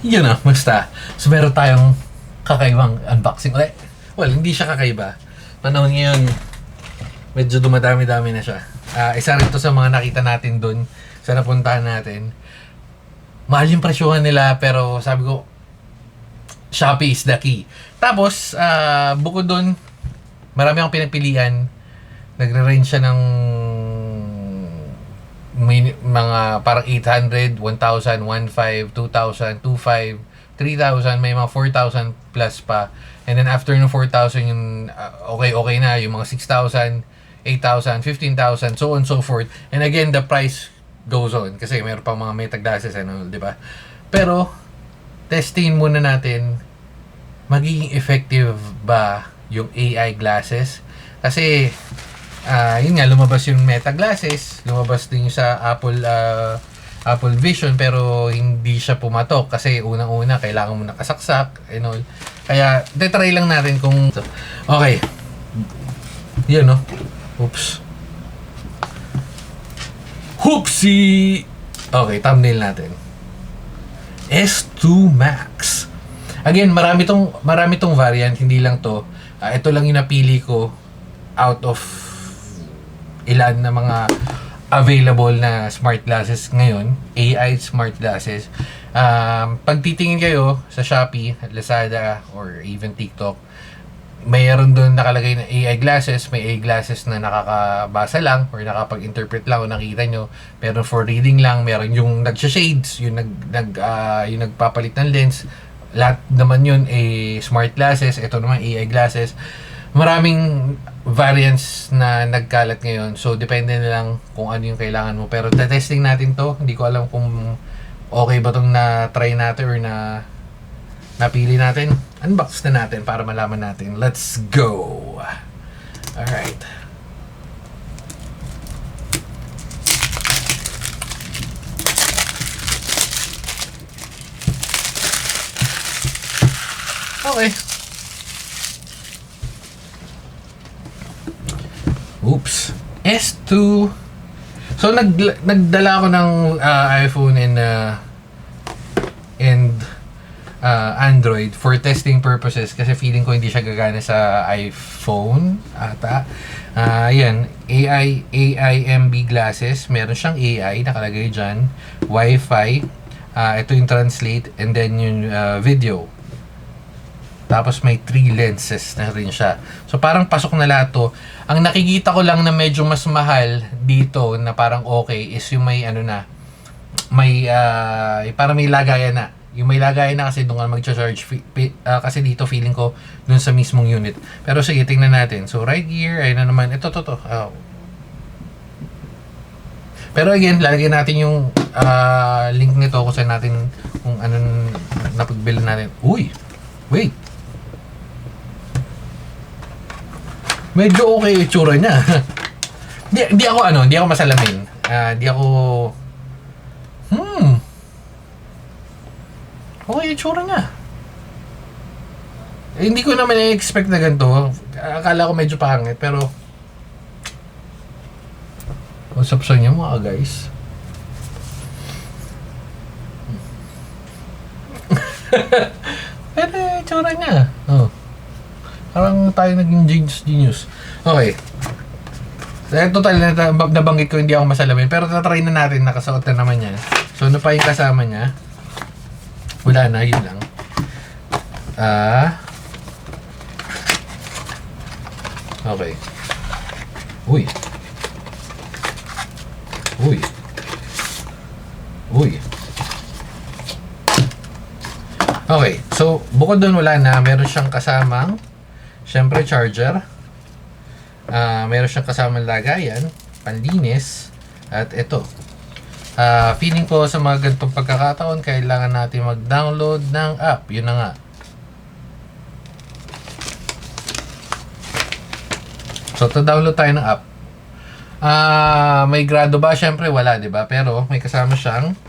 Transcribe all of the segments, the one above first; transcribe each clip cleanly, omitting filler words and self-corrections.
Yun na, basta. So, meron tayong kakaibang unboxing ulit. Well, hindi siya kakaiba. Panahon ngayon, medyo dumadami-dami na siya. Isa rin to sa mga nakita natin dun sa napuntahan natin. Mahal yung presyohan nila, pero sabi ko, Shopee is the key. Tapos, bukod dun, marami akong pinagpilian. Nagre-range siya ng may mga parang 800, 1,000, 1,500, 2,000, 2,500, 3,000, may mga 4,000 plus pa. And then after ng 4,000, yung okay na, yung mga 6,000, 8,000, 15,000, so on so forth. And again, the price goes on kasi mayroon pang mga meta glasses and all, di ba? Pero, testingin muna natin, magiging effective ba yung AI glasses? Kasi, yun nga, lumabas yung Meta glasses, lumabas din sa Apple Vision, pero hindi siya pumatok kasi unang-una kailangan mo nakasaksak and all. Kaya try lang natin kung okay. Yun, no? Oops. Hoopsie. Okay, thumbnail natin. S2 Max. Again, marami tong variant, hindi lang to. Ito lang yung napili ko out of ilan na mga available na smart glasses ngayon, AI smart glasses. Pag titingin kayo sa Shopee, Lazada, or even TikTok, mayroon doon nakalagay na AI glasses, may AI glasses na nakakabasa lang or nakapag-interpret lang o nakita nyo. Pero for reading lang, meron yung nag-shades, yung yung nagpapalit ng lens. Lahat naman yun smart glasses. Ito naman AI glasses. Maraming variants na nagkalat ngayon. So, depende na lang kung ano yung kailangan mo. Pero, testing natin to. Hindi ko alam kung okay ba itong na-try natin or napili natin. Unbox na natin para malaman natin. Let's go! Alright. Okay. Oops. S2. So nagdala ako ng iPhone and Android for testing purposes kasi feeling ko hindi siya gagana sa iPhone ata. Yan, AIMB glasses. Meron siyang AI nakalagay diyan, Wi-Fi. Ito yung translate and then yung video. Tapos may 3 lenses na rin siya. So parang pasok na lahat to. Ang nakikita ko lang na medyo mas mahal dito na parang okay is yung may may parang may lagayan na. Yung may lagayan na kasi doon ka mag-charge kasi dito feeling ko doon sa mismong unit. Pero sige, tingnan natin. So right here, ayun na naman. Ito. Pero again, lalagyan natin yung link nito kung saan natin kung anong napagbili natin. Uy! Wait! Medyo okay yung tsura niya. Di ako masalamin. Di ako okay yung tsura niya. Hindi ko naman i-expect na ganito. Akala ko medyo pangit, pero usap sa inyo mga guys. Pero yung tsura niya. Parang tayo naging genius. Okay. Ito talaga nabanggit ko hindi ako masalamin. Pero tatry na natin. Nakasuot na naman yan. So ano pa yung kasama niya? Wala na. Yun lang. Okay. Uy. Okay. So bukod doon wala na. Meron siyang kasamang syempre charger. Meron siyang kasamang lagayan, panlinis, at ito. Feeling ko sa mga ganitong pagkakataon, kailangan natin mag-download ng app. Yun na nga. So, to-download tayo ng app. May grado ba? Syempre wala, di ba? Pero may kasama siyang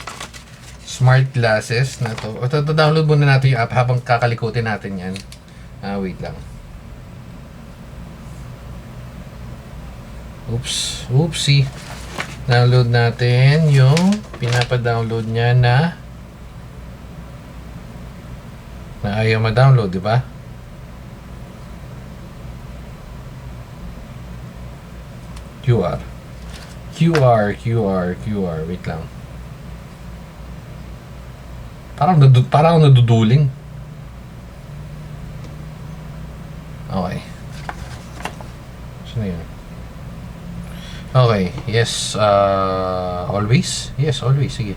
smart glasses na to. O, to-download muna natin yung app habang kakalikutin natin yan. Wait lang. Oopsie. Download natin yung pinapa-download niya na Na ayaw ma-download, di ba? QR. Wait lang. Parang naduduling. Okay. Sino yun? Okay. Yes. Always? Yes, always. Sige.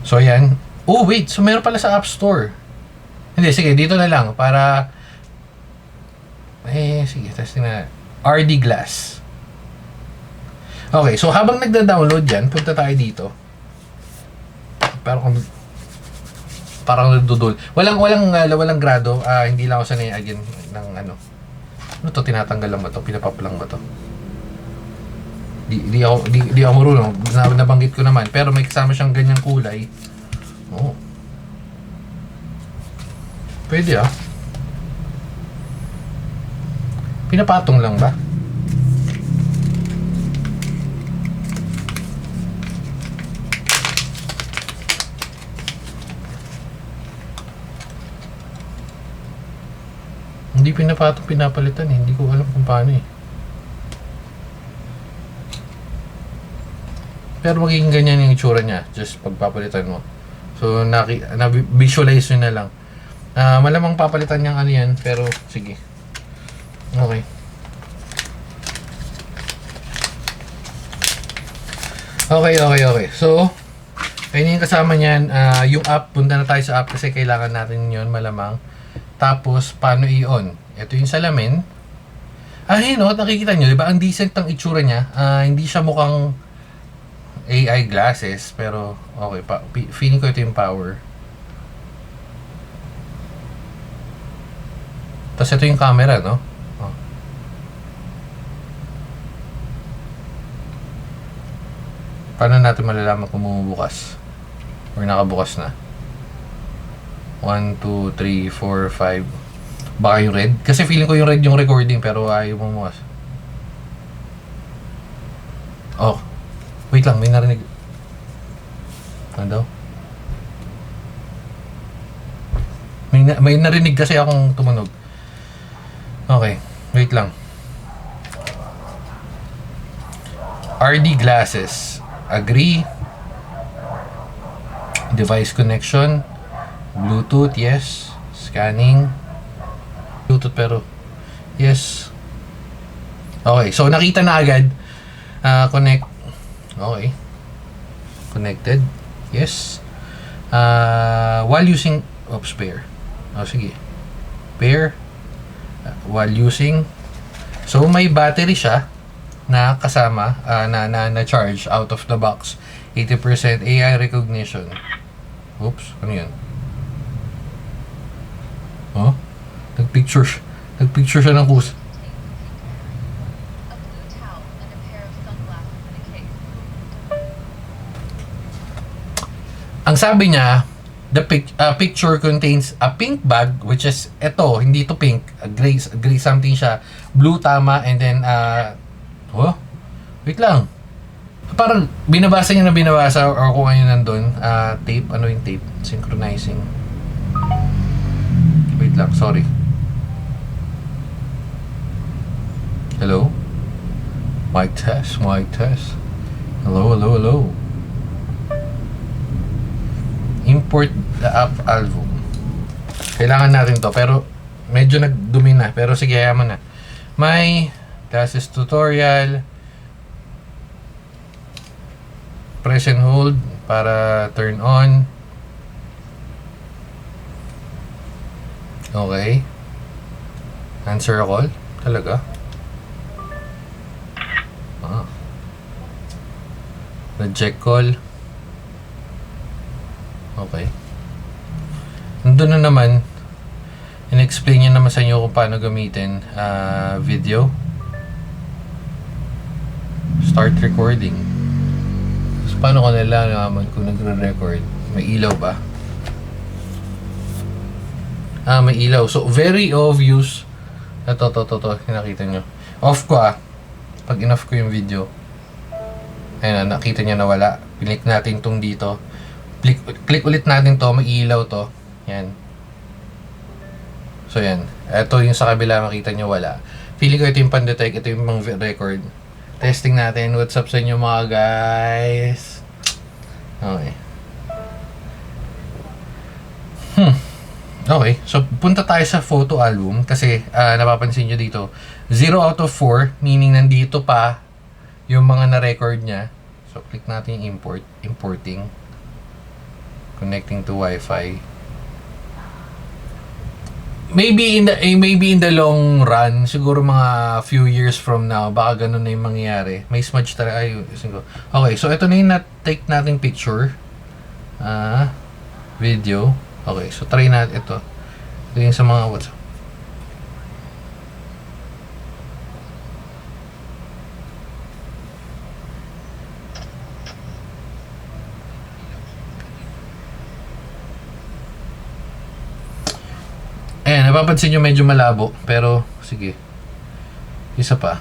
So, ayan. Oh, wait. So, meron pala sa App Store. Hindi, sige. Dito na lang. Para... sige. Testing na. RD Glass. Okay. So, habang nagda-download yan, punta tayo dito. Parang nagdudul. Walang grado. Hindi lang ako sanay again ng ano. Ano to? Tinatanggal lang ba to? Pinapap lang ba to? Di ako marunong. Nabanggit ko naman. Pero may kasama siyang ganyang kulay. Oo. Pwede ah. Pinapatong lang ba? Hindi pinapatong, pinapalitan eh. Hindi ko alam kung paano eh. Pero magiging ganyan yung itsura niya. Just pagpapalitan mo. So, visualize nyo na lang. Malamang papalitan niyang ano yan. Pero, sige. Okay. Okay. So, ayun yung kasama niyan. Yung app, punta na tayo sa app kasi kailangan natin yun malamang. Tapos, paano i-on? Ito yung salamin. Ayun, nakikita nyo, di ba? Ang decent ang itsura niya. Hindi siya mukhang AI glasses, pero okay pa. Feeling ko ito yung power. Tapos ito yung camera, no? Oh. Paano natin malalaman kung bumubukas? Or nakabukas na? 1, 2, 3, 4, 5. Baka yung red? Kasi feeling ko yung red yung recording, pero ayaw bumukas. Oh. Wait lang, may narinig. Ano daw? May narinig kasi akong tumunog. Okay, wait lang. RD glasses. Agree. Device connection. Bluetooth, yes. Scanning. Bluetooth pero yes. Okay, so nakita na agad. Connect. Okay. Connected. Yes. While using pair. Sige. Pair. While using. So may battery siya na kasama na charge out of the box. 80% AI recognition. Oops, ano 'yan? Oh? Nagpicture siya ng kus. Ang sabi niya, the picture contains a pink bag, which is ito, hindi to pink, gray something siya, blue tama, and then wait lang. Parang binabasa or kung ano nandun, tape, ano yung tape? Synchronizing. Wait lang, sorry. Hello? Mic test. Hello. Import the app album. Kailangan natin to, pero medyo nagdumi na. Pero sige, yaman na. May classes tutorial. Press and hold para turn on. Okay. Answer a call. Talaga? Reject call. Okay. Nandun na naman, in-explain niya naman sa inyo kung paano gamitin video. Start recording. So, paano ko nalaman kung nagre-record? May ilaw ba? May ilaw. So, very obvious. Ito. Nakita nyo. Off ko Pag in-off ko yung video. Ayun nakita nyo na wala. Click natin tong dito. Click ulit natin to, mag-ilaw to. Yan. So yan. Ito yung sa kabila, makita nyo wala. Feeling ko ito yung pan-detect, ito yung mga record. Testing natin. What's up sa inyo mga guys? Okay. Okay, so punta tayo sa photo album kasi napapansin nyo dito 0 out of 4, meaning nandito pa yung mga na-record niya. So click natin yung importing, connecting to Wi-Fi. Maybe in the long run, siguro mga few years from now, baka ganun na yung mangyayari. May smudge talaga. Okay, so ito na yung na-take nating picture. Video. Okay, so try natin ito. Ito yung sa mga WhatsApp. Ayan, napapansin nyo medyo malabo. Pero, sige. Isa pa.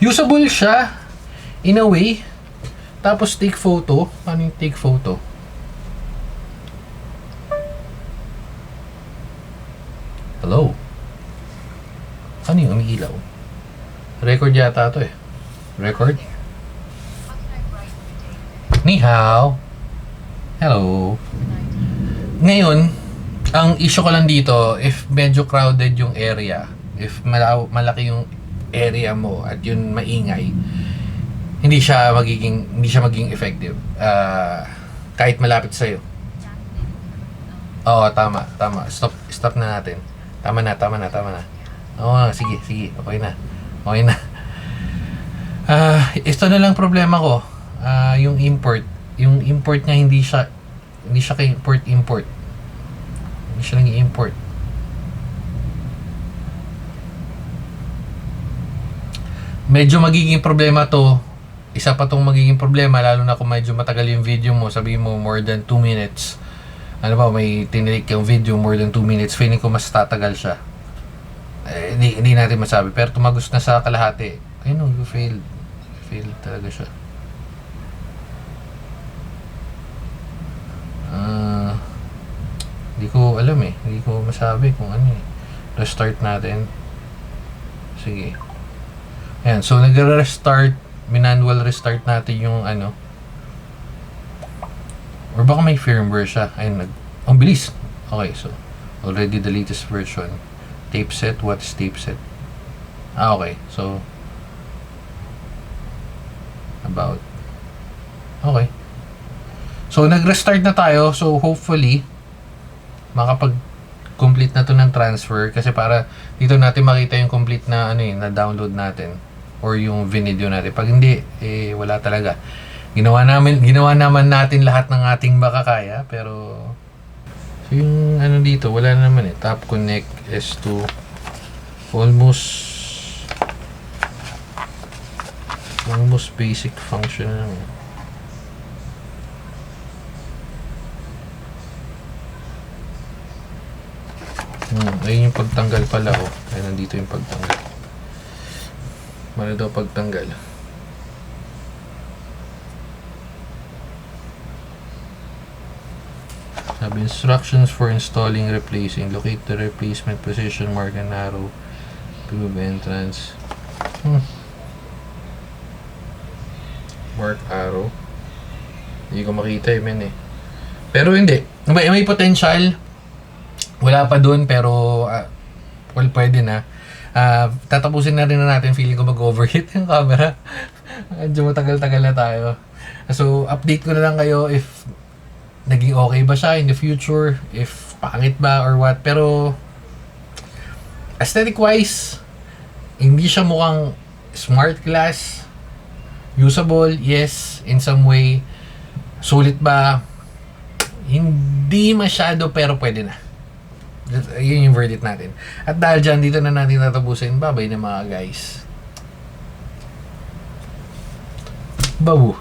Usable siya in a way. Tapos take photo. Paano yung take photo? Hello? Ano yung umiilaw? Record yata ito eh. Record? Ni hao. Hello. Ngayon, ang issue ko lang dito, if medyo crowded yung area, if malaki yung area mo at yun maingay, hindi siya magiging effective. Kahit malapit sa iyo. Oo, tama. Stop na natin. Tama na. Oo, sige. Okay na. Ito na lang problema ko. Yung import niya hindi siya kay import. Hindi siya nang i-import. Medyo magiging problema to. Isa pa tong magiging problema, lalo na kung medyo matagal yung video mo, sabihin mo more than 2 minutes. Ano ba, may tinake yung video more than 2 minutes, feeling ko mas tatagal siya. Hindi natin masabi, pero tumagos na sa kalahati. Ayun, you failed talaga siya. Hindi ko alam hindi ko masabi kung ano Restart natin. Sige. Ayan, so nag-restart, manual restart natin yung or baka may firmware siya. Ayun, ang bilis. Okay, so already the latest version. Tape set, what is tape set? Okay, so about. Okay. So nag-restart na tayo, so hopefully makapag-complete na to ng transfer kasi para dito natin makita yung complete na na download natin. Or yung video natin. Pag hindi, wala talaga. Ginawa naman natin lahat ng ating makakaya, pero so yung dito, wala na naman Tap connect S2 almost basic function na lang. Ayun yung pagtanggal pala Ay, nandito yung pagtanggal. Mano daw pagtanggal? Sabi, instructions for installing, replacing. Locate the replacement position, mark and arrow. Remove entrance. Mark arrow. Hindi ko makita Pero hindi. May potential. Wala pa dun, pero well, pwede na. Tatapusin na rin natin. Feeling ko mag-overheat yung camera. Medyo matagal-tagal na tayo. So, update ko na lang kayo if naging okay ba siya in the future, if pangit ba or what. Pero aesthetic wise, hindi siya mukhang smart glass. Usable, yes, in some way. Sulit ba? Hindi masyado, pero pwede na. Yun yung verdict natin. At dahil dyan, dito na natin tatapusin. Bye-bye na mga guys. Babu.